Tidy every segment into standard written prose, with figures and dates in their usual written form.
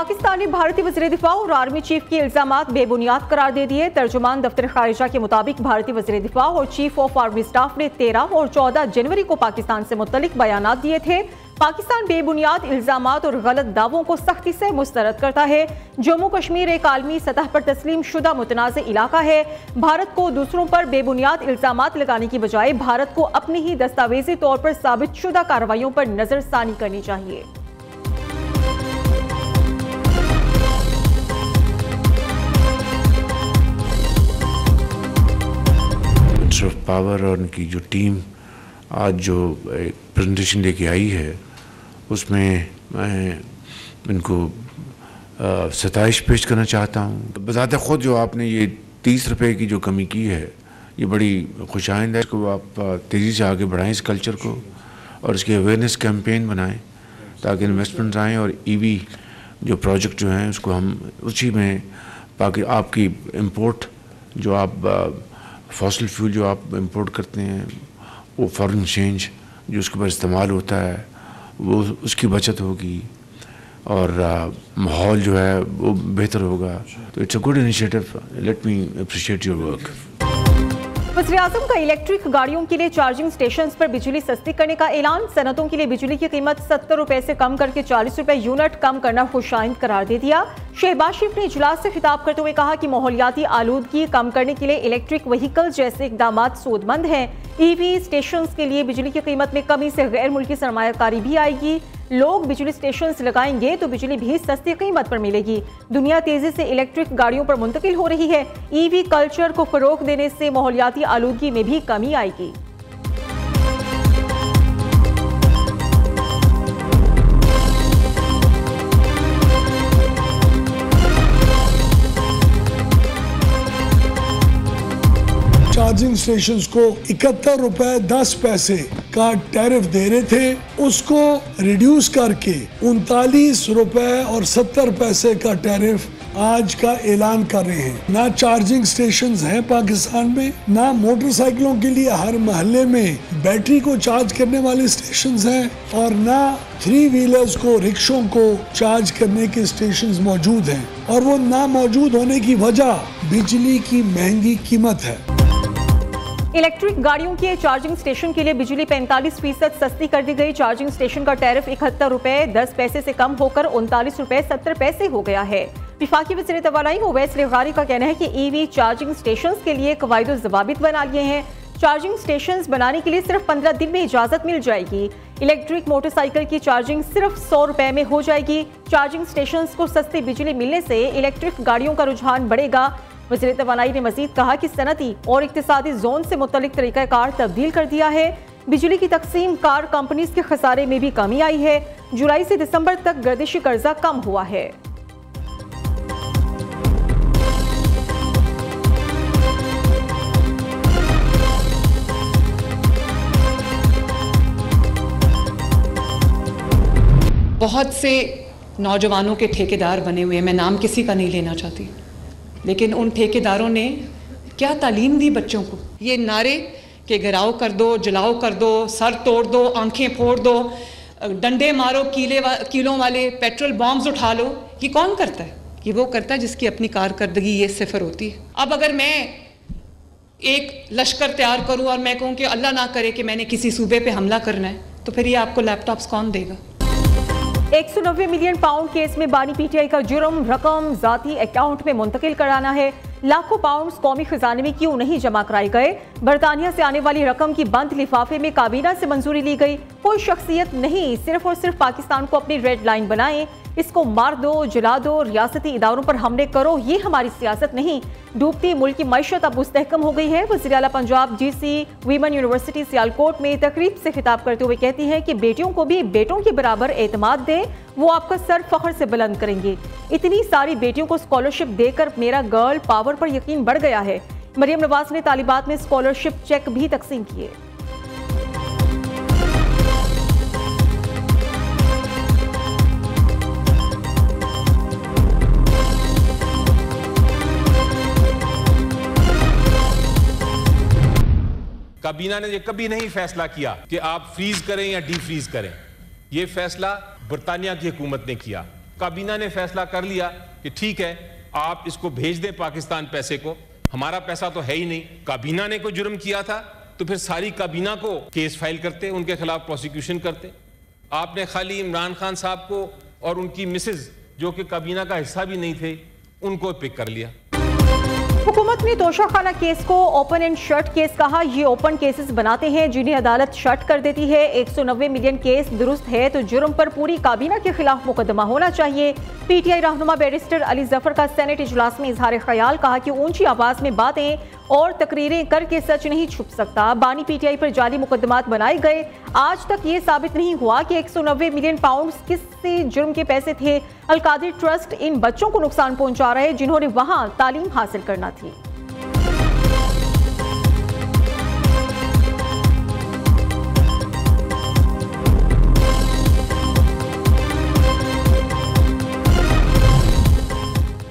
पाकिस्तान ने भारतीय वज़ीर दिफा और आर्मी चीफ के इल्जामात बेबुनियाद करार दे दिए। तर्जुमान दफ्तर खारिजा के मुताबिक भारतीय वज़ीर दिफा और चीफ ऑफ आर्मी स्टाफ ने 13 और 14 जनवरी को पाकिस्तान से मुतल्लिक बयानात दिए थे। पाकिस्तान बेबुनियाद इल्जामात और गलत दावों को सख्ती से मुस्तरद करता है। जम्मू कश्मीर एक आलमी सतह पर तस्लीम शुदा मुतनाज़ इलाका है। भारत को दूसरों पर बेबुनियाद इल्जामात लगाने की बजाय भारत को अपनी ही दस्तावेजी तौर पर साबित शुदा कार्रवाइयों पर नजरसानी करनी चाहिए। ऑफ पावर और उनकी जो टीम आज जो एक प्रेजेंटेशन लेके आई है उसमें मैं इनको सताइश पेश करना चाहता हूँ। बज़ाते ख़ुद जो आपने ये 30 रुपए की जो कमी की है ये बड़ी खुशाइंद है। इसको आप तेज़ी से आगे बढ़ाएं इस कल्चर को और इसकी अवेयरनेस कैंपेन बनाएं ताकि इन्वेस्टमेंट आएँ और ईवी जो प्रोजेक्ट जो हैं उसको हम उसी में बाकी आपकी इंपोर्ट जो आप फॉसिल फ्यूल जो आप इंपोर्ट करते हैं वो फॉरेन एक्सचेंज जो उसके ऊपर इस्तेमाल होता है वो उसकी बचत होगी और माहौल जो है वो बेहतर होगा। तो it's a good initiative, let me appreciate your work. वज़ीर-ए-आज़म का इलेक्ट्रिक गाड़ियों के लिए चार्जिंग स्टेशन पर बिजली सस्ती करने का ऐलान। सनतों के लिए बिजली की कीमत 70 रुपए से कम करके 40 रुपए यूनिट कम करना खुशाइंद करार दे दिया। शहबाज शरीफ ने इजलास से खिताब करते हुए कहा कि माहौलियाती आलूदगी कम करने के लिए इलेक्ट्रिक व्हीकल जैसे इकदाम सूदमंद हैं। ईवी स्टेशन के लिए बिजली की कीमत में कमी से गैर मुल्की सरमायाकारी भी आएगी। लोग बिजली स्टेशन लगाएंगे तो बिजली भी सस्ती कीमत पर मिलेगी। दुनिया तेजी से इलेक्ट्रिक गाड़ियों पर मुंतकिल हो रही है। ईवी कल्चर को फरोग देने से माहौलियाती आलूदगी में भी कमी आएगी। चार्जिंग स्टेशंस को 71 रुपए 10 पैसे का टैरिफ दे रहे थे, उसको रिड्यूस करके 39 रुपए और 70 पैसे का टैरिफ आज का ऐलान कर रहे हैं। ना चार्जिंग स्टेशंस हैं पाकिस्तान में, ना मोटरसाइकिलों के लिए हर मोहल्ले में बैटरी को चार्ज करने वाले स्टेशंस हैं और ना 3 व्हीलर्स को, रिक्शों को चार्ज करने के स्टेशंस मौजूद हैं। और वो ना मौजूद होने की वजह बिजली की महंगी कीमत है। इलेक्ट्रिक गाड़ियों के चार्जिंग स्टेशन के लिए बिजली 45% सस्ती कर दी गई। चार्जिंग स्टेशन का टैरिफ 71 रुपए 10 पैसे से कम होकर 39 रुपए 70 पैसे हो गया है। विफाकी वज़ीर तवानाई ओवैस लेगारी का कहना है कि ईवी चार्जिंग स्टेशन के लिए कवायद ज़वाबित बना लिए हैं। चार्जिंग स्टेशन बनाने के लिए सिर्फ 15 दिन में इजाजत मिल जाएगी। इलेक्ट्रिक मोटरसाइकिल की चार्जिंग सिर्फ 100 रुपए में हो जाएगी। चार्जिंग स्टेशन को सस्ती बिजली मिलने से इलेक्ट्रिक गाड़ियों का रुझान बढ़ेगा। वज़ीर तवानाई ने मजीद कहा कि सनती और इक्तिसादी जोन से मुतल्लिक तरीक़ाकार तब्दील कर दिया है। बिजली की तकसीम कार कंपनीज के खसारे में भी कमी आई है। जुलाई से दिसंबर तक गर्दिशी कर्जा कम हुआ है। बहुत से नौजवानों के ठेकेदार बने हुए हैं, मैं नाम किसी का नहीं लेना चाहती, लेकिन उन ठेकेदारों ने क्या तालीम दी बच्चों को। ये नारे कि गिराओ कर दो, जलाओ कर दो, सर तोड़ दो, आंखें फोड़ दो, डंडे मारो, कीलों वाले पेट्रोल बॉम्ब्स उठा लो, ये कौन करता है? ये वो करता है जिसकी अपनी कारकर्दगी ये सिफर होती है। अब अगर मैं एक लश्कर तैयार करूं और मैं कहूं कि अल्लाह ना करे कि मैंने किसी सूबे पे हमला करना है, तो फिर ये आपको लैपटॉप्स कौन देगा? 190 मिलियन पाउंड केस में बानी पीटीआई का जुर्म रकम जाती अकाउंट में मुंतकिल कराना है। लाखों पाउंड कौमी खजाने में क्यों नहीं जमा कराए गए? बरतानिया से आने वाली रकम की बंद लिफाफे में काबीना से मंजूरी ली गई। कोई शख्सियत नहीं, सिर्फ और सिर्फ पाकिस्तान को अपनी रेड लाइन बनाएं। इसको मार दो, जला दो, रियासती इदारों पर हमले करो, ये हमारी सियासत नहीं। डूबती मुल्क की मईशत अब मुस्तहकम हो गई है। वज़ीर आला Punjab GC women university Sialkot में तकरीब से खिताब करते हुए कहती हैं कि बेटियों को भी बेटों के बराबर एतमाद दें, वो आपका सर फख्र से बुलंद करेंगे। इतनी सारी बेटियों को स्कॉलरशिप देकर मेरा गर्ल पावर पर यकीन बढ़ गया है। मरियम नवाज ने तालिबात में स्कॉलरशिप चेक भी तकसीम किए। काबीना ने ये कभी नहीं फैसला किया कि आप फ्रीज करें या डी फ्रीज करें। ये फैसला बरतानिया की हुकूमत ने किया। काबीना ने फैसला कर लिया कि ठीक है, आप इसको भेज दें पाकिस्तान पैसे को, हमारा पैसा तो है ही नहीं। काबीना ने कोई जुर्म किया था तो फिर सारी काबीना को केस फाइल करते, उनके खिलाफ प्रोसिक्यूशन करते। आपने खाली इमरान खान साहब को और उनकी मिसेज, जो कि काबीना का हिस्सा भी नहीं थे, उनको पिक कर लिया। हुकूमत ने तोशाखाना केस को ओपन एंड शट केस कहा। ये ओपन केसेस बनाते हैं जिन्हें अदालत शट कर देती है। 190 मिलियन केस दुरुस्त है तो जुर्म पर पूरी काबीना के खिलाफ मुकदमा होना चाहिए। पीटीआई रहनुमा बैरिस्टर अली जफर का सेनेट इजलास में इजहार ख्याल, कहा कि ऊंची आवाज में बातें और तकरीरें करके सच नहीं छुप सकता। बानी पीटीआई पर जाली मुकदमात बनाए गए, आज तक ये साबित नहीं हुआ कि 190 मिलियन पाउंड किससे जुर्म के पैसे थे। अलकादिर ट्रस्ट इन बच्चों को नुकसान पहुंचा रहे जिन्होंने वहां तालीम हासिल करना थी।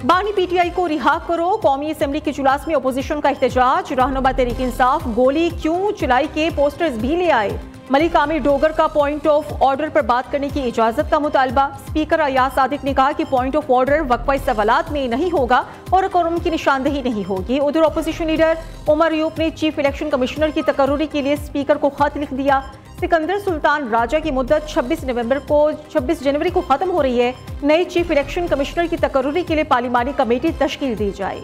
बानी पीटीआई को रिहा करो, कौमी असेंबली के इजलास में अपोजिशन का एहतजाज। रहनुमा तहरीक इंसाफ गोली क्यों चलाई के पोस्टर्स भी ले आए। मलिक आमिर डोगर का पॉइंट ऑफ ऑर्डर पर बात करने की इजाजत का मुतालबा। स्पीकर अयाज सादिक ने कहा कि पॉइंट ऑफ ऑर्डर वक्फा सवालात में नहीं होगा और कौम की निशानदेही नहीं होगी। उधर अपोजिशन लीडर उमर अयूब ने चीफ इलेक्शन कमिश्नर की तकर्रुरी के लिए स्पीकर को खत लिख दिया। सिकंदर सुल्तान राजा की मुद्दत 26 जनवरी को खत्म हो रही है। नए चीफ इलेक्शन कमिश्नर की तकर्रुरी के लिए पार्लिमानी कमेटी तश्कील दी जाए।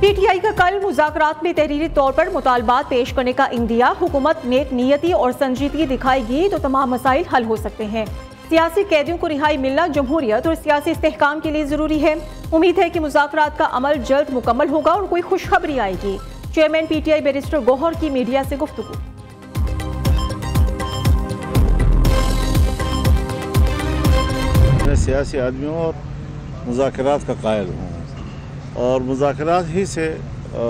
पीटीआई का कल मुज़ाकरात में तहरीरी तौर पर मुतालबात पेश करने का इंदिया। हुकूमत नेक नियती और संजीदगी दिखाएगी तो तमाम मसाइल हल हो सकते हैं। सियासी कैदियों को रिहाई मिलना जमहूरियत और सियासी इस्तेहकाम के लिए जरूरी है। उम्मीद है कि मुज़ाकरात का अमल जल्द मुकम्मल होगा और कोई खुशखबरी आएगी। चेयरमैन पीटीआई बैरिस्टर गौहर की मीडिया से गुफ्तगू। मैं सियासी आदमियों और मुज़ाकरात का कायल हूँ और मुज़ाकरात ही से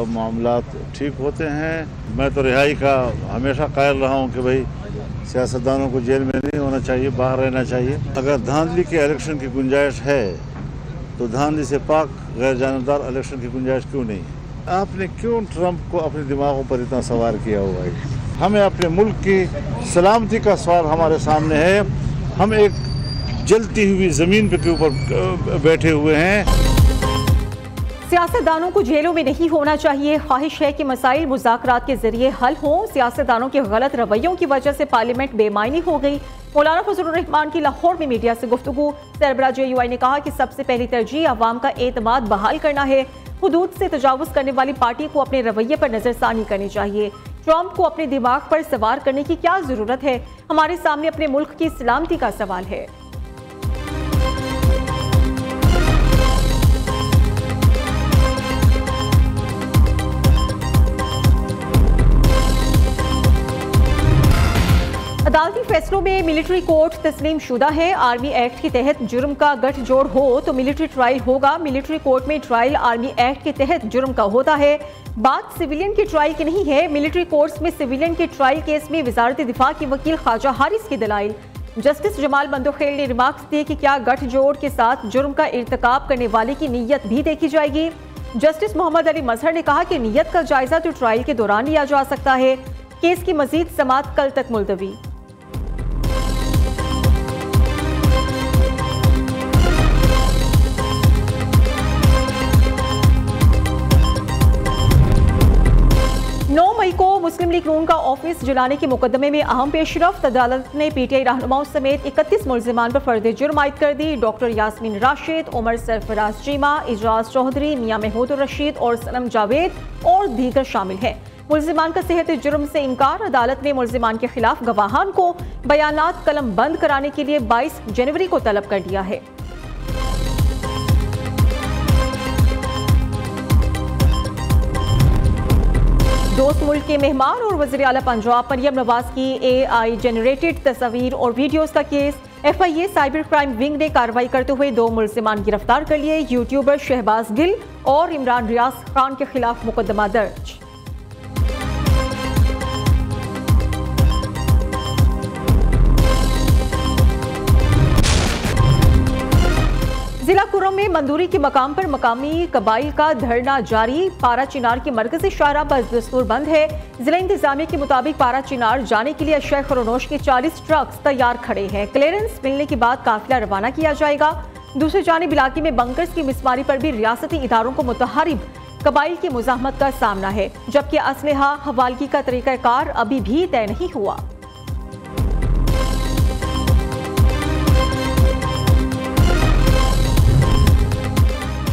मामलात ठीक होते हैं। मैं तो रिहाई का हमेशा कायल रहा हूँ कि भाई सियासतदानों को जेल में नहीं होना चाहिए, बाहर रहना चाहिए। अगर धांधली के इलेक्शन की गुंजाइश है तो धांधली से पाक गैर जानबदार इलेक्शन की गुंजाइश क्यों नहीं है। आपने क्यों ट्रंप को अपने दिमागों पर इतना सवार किया हुआ है। हमें अपने मुल्क की सलामती का सवाल हमारे सामने है। हम एक जलती हुई ज़मीन के ऊपर बैठे हुए हैं। सियासतदानों को जेलों में नहीं होना चाहिए। ख्वाहिश है कि मसाइल मुज़ाकरात के जरिए हल हों। सियासतदानों के गलत रवैयों की वजह से पार्लियामेंट बेमायनी हो गई। मौलाना फजलुर रहमान की लाहौर में मीडिया से गुफ्तगू। सरबराह JUI ने कहा कि सबसे पहली तरजीह अवाम का एतमाद बहाल करना है। हुदूद से तजावुज़ करने वाली पार्टी को अपने रवैये पर नजरसानी करनी चाहिए। ट्रंप को अपने दिमाग पर सवार करने की क्या जरूरत है। हमारे सामने अपने मुल्क की सलामती का सवाल है। अदालती फैसलों में मिलिट्री कोर्ट तस्लीम शुदा है। आर्मी एक्ट के तहत जुर्म का गठजोड़ हो तो मिलिट्री ट्रायल होगा। मिलिट्री कोर्ट में ट्रायल आर्मी एक्ट के तहत जुर्म का होता है। बात सिविलियन की ट्रायल की नहीं है। मिलिट्री कोर्ट्स में सिविलियन के ट्रायल केस में वजारत दिफा की वकील ख्वाजा हारिस की दलाइल। जस्टिस जमाल बंदोखेल ने रिमार्क्स दिए कि क्या गठजोड़ के साथ जुर्म का इर्तिकाब करने वाले की नीयत भी देखी जाएगी। जस्टिस मोहम्मद अली मजहर ने कहा कि नीयत का जायजा तो ट्रायल के दौरान लिया जा सकता है। केस की मजीद समाअत कल तक मुलतवी। को मुस्लिम लीग नून का ऑफिस जलाने के मुकदमे में अहम पेशरफ्त। अदालत ने पीटीआई रहनुमाओं समेत 31 मुल्जिमान पर फर्द जुर्म आयद कर दी। डॉक्टर यास्मीन राशिद, उमर सरफराज चीमा, इजराज चौधरी, मियां महमूद रशीद और सनम जावेद और दीगर शामिल हैं। मुल्जिमान का सेहत जुर्म से इनकार। अदालत ने मुल्जिमान के खिलाफ गवाहान को बयानात कलम बंद कराने के लिए 22 जनवरी को तलब कर दिया है। दोस्त मुल्क के मेहमान और वज़ीर आला पंजाब मरियम नवाज की AI जनरेटेड तस्वीर और वीडियोस का case. FIA cyber crime wing ने कार्रवाई करते हुए 2 मुल्जिमान गिरफ्तार कर लिए। यूट्यूबर शहबाज गिल और इमरान रियाज खान के खिलाफ मुकदमा दर्ज। जिला कुर्रम में मंदूरी के मकाम पर मकामी कबाइल का धरना जारी। पारा चिनार की मरकजी शाहराह बदस्तूर बंद है। जिला इंतजामिया के मुताबिक पारा चिनार जाने के लिए अशय खरोनोश के 40 ट्रक्स तैयार खड़े हैं। क्लियरेंस मिलने के बाद काफिला रवाना किया जाएगा। दूसरी जानिब इलाके में बंकर्स की मिसमारी पर भी रियासती इदारों को मुतहरिब कबाइल की मुजाहमत का सामना है, जबकि असलहा हवालगी का तरीकाकार अभी भी तय नहीं हुआ।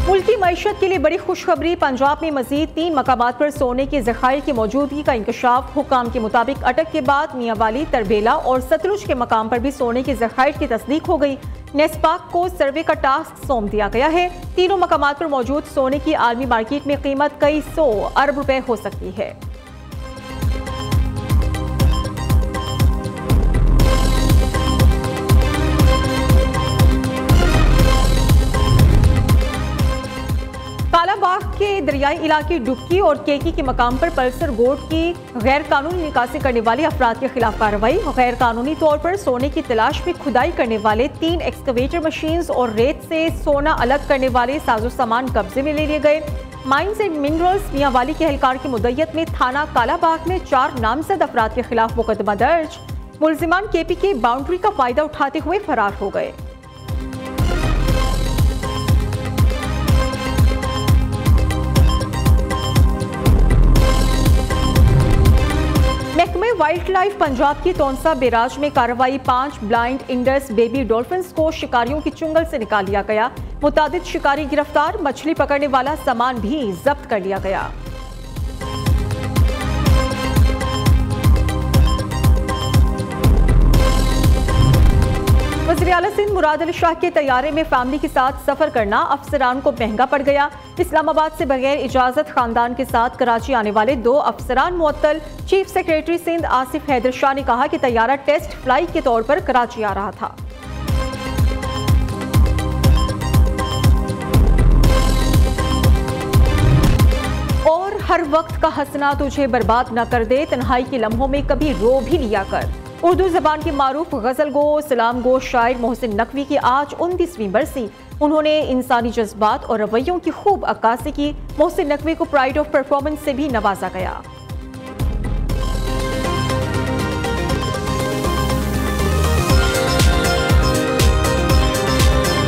मुल्की मईशत के लिए बड़ी खुशखबरी। पंजाब में मजीद 3 मकामात पर सोने के ज़खायर की मौजूदगी का इंकशाफ। हुकाम के मुताबिक अटक के बाद मियांवाली, तरबेला और सतलुज के मकाम पर भी सोने के ज़खायर की तस्दीक हो गई। नेस्पाक को सर्वे का टास्क सौंप दिया गया है। तीनों मकामात पर मौजूद सोने की आलमी मार्केट में कीमत कई 100 अरब रुपए हो सकती है। कालाबाग के दरियाई इलाके डुबकी और केकी के मकाम पर पल्सर गोट की गैर कानूनी निकासी करने वाले अफराद के खिलाफ कार्रवाई। गैर कानूनी तौर पर सोने की तलाश में खुदाई करने वाले 3 एक्सकवेटर मशीन्स और रेत से सोना अलग करने वाले साजो सामान कब्जे में ले लिए गए। माइंस एंड मिनरल्स मियांवाली के एहलकार की मुद्दत में थाना कालाबाग में 4 नामजद अफराद के खिलाफ मुकदमा दर्ज। मुलजिमान केपी के बाउंड्री का फायदा उठाते हुए फरार हो गए। महकमे वाइल्ड लाइफ पंजाब की तौंसा बैराज में कार्रवाई। 5 ब्लाइंड इंडस बेबी डॉल्फिन्स को शिकारियों की चुंगल से निकाल लिया गया। मुतादिद शिकारी गिरफ्तार। मछली पकड़ने वाला सामान भी जब्त कर लिया गया। वज़ीर आला सिंध मुराद अली शाह के तैयारे में फैमिली के साथ सफर करना अफसरान को महंगा पड़ गया। इस्लामाबाद से बगैर इजाजत खानदान के साथ कराची आने वाले 2 अफसरान मुअत्तल। चीफ सेक्रेटरी सिंध आसिफ हैदर शाह ने कहा कि तैयारा टेस्ट फ्लाइट के तौर पर कराची आ रहा था। और हर वक्त का हंसना तुझे बर्बाद न कर दे, तन्हाई के लम्हों में कभी रो भी लिया कर। उर्दू जबान के मारूफ गजल गो, सलाम गो शायर मोहसिन नकवी की आज 29वीं बरसी। उन्होंने इंसानी जज्बात और रवैयों की खूब अक्कासी की। मोहसिन नकवी को प्राइड ऑफ परफॉर्मेंस से भी नवाजा गया।